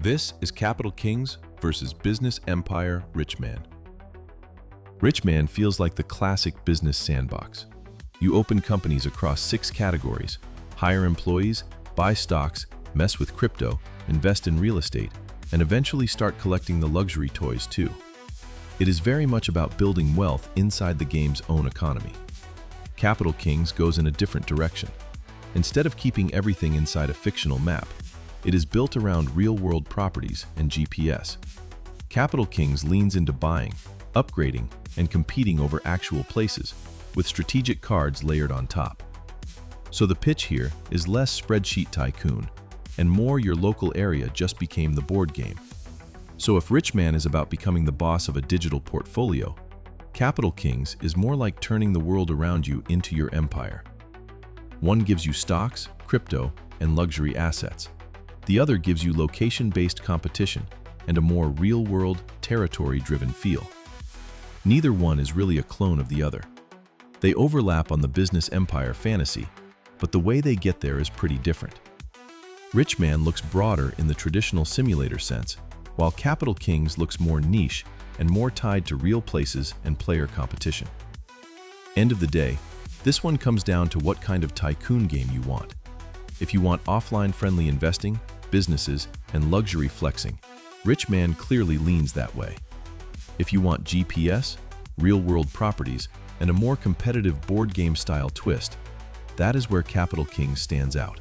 This is Capital Kings versus Business Empire Richman. Richman feels like the classic business sandbox. You open companies across 6 categories, hire employees, buy stocks, mess with crypto, invest in real estate, and eventually start collecting the luxury toys too. It is very much about building wealth inside the game's own economy. Capital Kings goes in a different direction. Instead of keeping everything inside a fictional map, it is built around real-world properties and GPS. Capital Kings leans into buying, upgrading, and competing over actual places, with strategic cards layered on top. So the pitch here is less spreadsheet tycoon, and more your local area just became the board game. So if Richman is about becoming the boss of a digital portfolio, Capital Kings is more like turning the world around you into your empire. One gives you stocks, crypto, and luxury assets. The other gives you location-based competition and a more real-world, territory-driven feel. Neither one is really a clone of the other. They overlap on the business empire fantasy, but the way they get there is pretty different. Richman looks broader in the traditional simulator sense, while Capital Kings looks more niche and more tied to real places and player competition. End of the day, this one comes down to what kind of tycoon game you want. If you want offline-friendly investing, businesses, and luxury flexing, Richman clearly leans that way. If you want GPS, real-world properties, and a more competitive board game-style twist, that is where Capital Kings stands out.